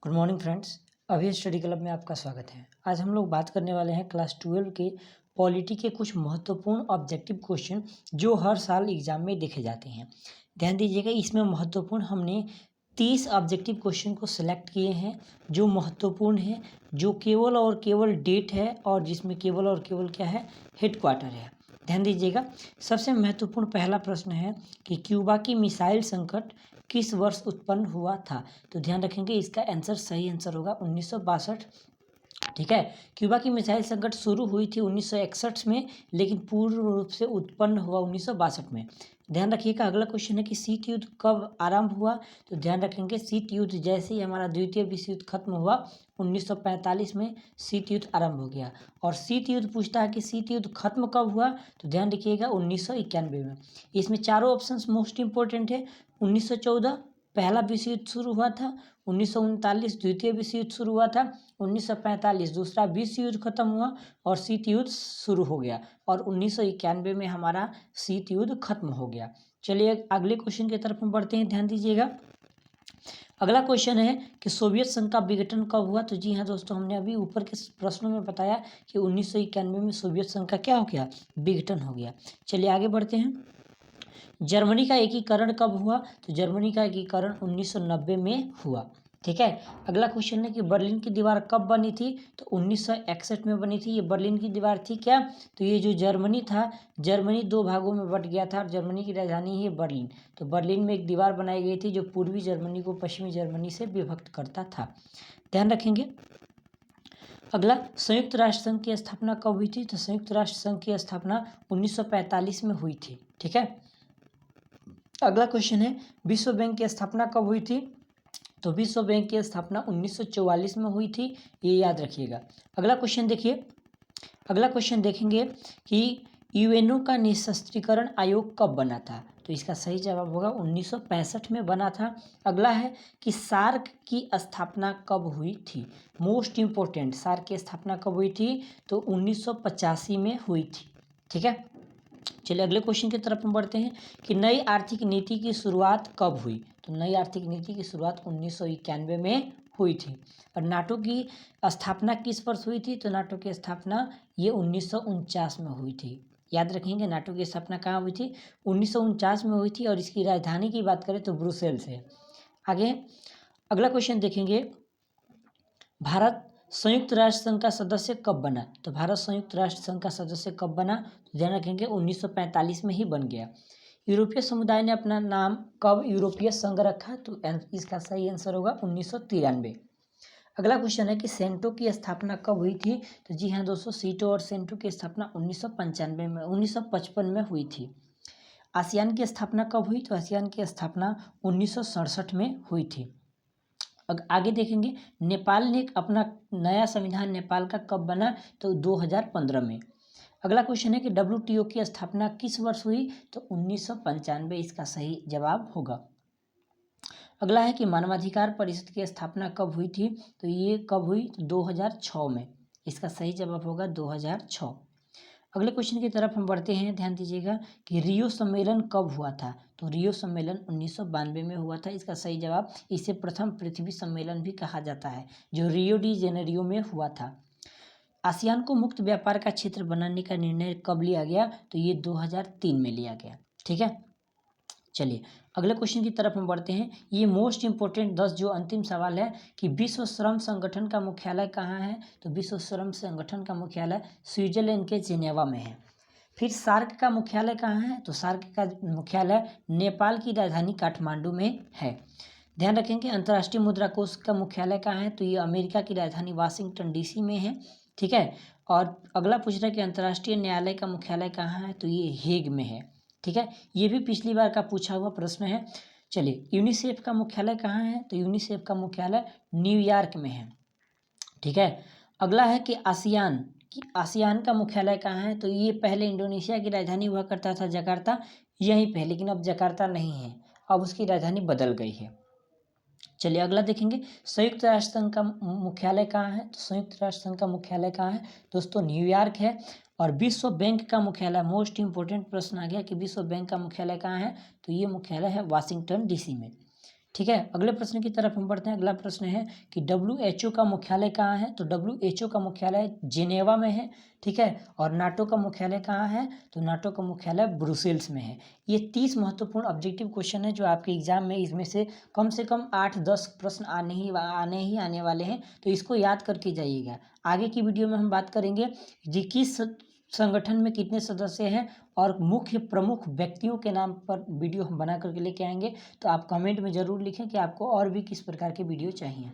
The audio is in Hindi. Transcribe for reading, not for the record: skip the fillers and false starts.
Good morning friends. अभी स्टडी क्लब में आपका स्वागत है। आज हम लोग बात करने वाले हैं क्लास 12 के पॉलिटी के कुछ महत्वपूर्ण ऑब्जेक्टिव क्वेश्चन जो हर साल एग्जाम में देखे जाते हैं। ध्यान दीजिएगा, इसमें महत्वपूर्ण हमने 30 ऑब्जेक्टिव क्वेश्चन को सिलेक्ट किए हैं जो महत्वपूर्ण है, जो केवल और केवल डेट है और जिसमें केवल और केवल क्या है, हेडक्वार्टर है। ध्यान दीजिएगा, सबसे महत्वपूर्ण पहला प्रश्न है कि क्यूबा की मिसाइल संकट किस वर्ष उत्पन्न हुआ था। तो ध्यान रखेंगे, इसका आंसर सही आंसर होगा 1962। ठीक है, क्यूबा की मिसाइल संकट शुरू हुई थी 1961 में, लेकिन पूर्ण रूप से उत्पन्न हुआ 1962 में। ध्यान रखिएगा, अगला क्वेश्चन है कि शीत युद्ध कब आरंभ हुआ। तो ध्यान रखेंगे, शीत युद्ध जैसे ही हमारा द्वितीय विश्व युद्ध खत्म हुआ 1945 में शीत युद्ध आरंभ हो गया। और शीत युद्ध पूछता है कि शीत युद्ध खत्म कब हुआ, तो ध्यान रखिएगा 1991 में। इसमें चारों ऑप्शंस मोस्ट इंपॉर्टेंट है। 1914 पहला विश्व युद्ध शुरू हुआ था, 1939 द्वितीय विश्व युद्ध शुरू हुआ था, 1945 दूसरा विश्व युद्ध खत्म हुआ और शीत युद्ध शुरू हो गया, और 1991 में हमारा शीत युद्ध खत्म हो गया। चलिए अगले क्वेश्चन की तरफ हम बढ़ते हैं। ध्यान दीजिएगा, अगला क्वेश्चन है कि सोवियत संघ का विघटन कब हुआ। तो जी हाँ दोस्तों, हमने अभी ऊपर के प्रश्नों में बताया कि 1991 में सोवियत संघ का क्या हो गया, विघटन हो गया। चलिए आगे बढ़ते हैं। जर्मनी का एकीकरण कब हुआ। तो जर्मनी का एकीकरण 1990 में हुआ। ठीक है, अगला क्वेश्चन है कि बर्लिन की दीवार कब बनी थी। तो 1961 में बनी थी। ये बर्लिन की दीवार थी क्या, तो ये जो जर्मनी था, जर्मनी दो भागों में बट गया था और जर्मनी की राजधानी है बर्लिन। तो बर्लिन में एक दीवार बनाई गई थी जो पूर्वी जर्मनी को पश्चिमी जर्मनी से विभक्त करता था। ध्यान रखेंगे। अगला, संयुक्त राष्ट्र संघ की स्थापना कब हुई थी। तो संयुक्त राष्ट्र संघ की स्थापना 1945 में हुई थी। ठीक है, अगला क्वेश्चन है विश्व बैंक की स्थापना कब हुई थी। तो विश्व बैंक की स्थापना 1944 में हुई थी, ये याद रखिएगा। अगला क्वेश्चन देखिए, अगला क्वेश्चन देखेंगे कि यूएनओ का निशस्त्रीकरण आयोग कब बना था। तो इसका सही जवाब होगा 1965 में बना था। अगला है कि सार्क की स्थापना कब हुई थी। मोस्ट इंपोर्टेंट, सार्क की स्थापना कब हुई थी, तो 1985 में हुई थी। ठीक है, चलिए अगले क्वेश्चन की तरफ हम बढ़ते हैं कि नई आर्थिक नीति की शुरुआत कब हुई। तो नई आर्थिक नीति की शुरुआत 1991 में हुई थी। और नाटो की स्थापना किस वर्ष हुई थी। तो नाटो की स्थापना ये 1949 में हुई थी। याद रखेंगे, नाटो की स्थापना कहाँ हुई थी, 1949 में हुई थी। और इसकी राजधानी की बात करें तो ब्रुसेल्स है। आगे अगला क्वेश्चन देखेंगे, भारत संयुक्त राष्ट्र संघ का सदस्य कब बना। तो भारत संयुक्त राष्ट्र संघ का सदस्य कब बना, तो ध्यान रखेंगे 1945 में ही बन गया। यूरोपीय समुदाय ने अपना नाम कब यूरोपीय संघ रखा। तो इसका सही आंसर होगा 1993। अगला क्वेश्चन है कि सेंटो की स्थापना कब हुई थी। तो जी हाँ दोस्तों, सीटो और सेंटो की स्थापना 1955 में हुई थी। आसियान की स्थापना कब हुई। तो आसियान की स्थापना 1967 में हुई थी। आगे देखेंगे, नेपाल ने अपना नया संविधान नेपाल का कब बना। तो 2015 में। अगला क्वेश्चन है कि WTO की स्थापना किस वर्ष हुई। तो 1995 इसका सही जवाब होगा। अगला है कि मानवाधिकार परिषद की स्थापना कब हुई थी। तो ये कब हुई, तो 2006 में। इसका सही जवाब होगा 2006। अगले क्वेश्चन की तरफ हम बढ़ते हैं। ध्यान दीजिएगा कि रियो सम्मेलन कब हुआ था। तो रियो सम्मेलन 1992 में हुआ था। इसका सही जवाब, इसे प्रथम पृथ्वी सम्मेलन भी कहा जाता है, जो रियो डी जेनेरियो में हुआ था। आसियान को मुक्त व्यापार का क्षेत्र बनाने का निर्णय कब लिया गया। तो ये 2003 में लिया गया। ठीक है, चलिए अगले क्वेश्चन की तरफ हम बढ़ते हैं। ये मोस्ट इंपोर्टेंट 10 जो अंतिम सवाल है कि विश्व श्रम संगठन का मुख्यालय कहाँ है। तो विश्व श्रम संगठन का मुख्यालय स्विट्जरलैंड के जेनेवा में है। फिर सार्क का मुख्यालय कहाँ है। तो सार्क का मुख्यालय नेपाल की राजधानी काठमांडू में है। ध्यान रखेंगे, अंतर्राष्ट्रीय मुद्रा कोष का मुख्यालय कहाँ है। तो ये अमेरिका की राजधानी वाशिंगटन DC में है। ठीक है, और अगला पूछ रहा है कि अंतर्राष्ट्रीय न्यायालय का मुख्यालय कहाँ है। तो ये हेग में है। ठीक है, ये भी पिछली बार का पूछा हुआ प्रश्न है। चलिए, यूनिसेफ का मुख्यालय कहाँ है। तो यूनिसेफ का मुख्यालय न्यूयॉर्क में है। ठीक है, अगला है कि आसियान का मुख्यालय कहाँ है। तो ये पहले इंडोनेशिया की राजधानी हुआ करता था जकार्ता, यहीं पे, लेकिन अब जकार्ता नहीं है, अब उसकी राजधानी बदल गई है। चलिए अगला देखेंगे, संयुक्त राष्ट्र संघ का मुख्यालय कहाँ है। तो संयुक्त राष्ट्र संघ का मुख्यालय कहाँ है दोस्तों, न्यूयॉर्क है। और विश्व बैंक का मुख्यालय, मोस्ट इंपोर्टेंट प्रश्न आ गया कि विश्व बैंक का मुख्यालय कहाँ है। तो ये मुख्यालय है वाशिंगटन DC में। ठीक है, अगले प्रश्न की तरफ हम बढ़ते हैं। अगला प्रश्न है कि WHO का मुख्यालय कहाँ है? तो WHO का मुख्यालय जिनेवा में है, ठीक है। और नाटो का मुख्यालय कहाँ है? तो नाटो का मुख्यालय ब्रुसेल्स में है। ये 30 महत्वपूर्ण ऑब्जेक्टिव क्वेश्चन है जो आपके एग्जाम में, इसमें से कम 8-10 प्रश्न आने वाले हैं, तो इसको याद करके जाइएगा। आगे की वीडियो में हम बात करेंगे कि किस संगठन में कितने सदस्य हैं और मुख्य प्रमुख व्यक्तियों के नाम पर वीडियो हम बना करके लेके आएंगे। तो आप कमेंट में ज़रूर लिखें कि आपको और भी किस प्रकार के वीडियो चाहिए।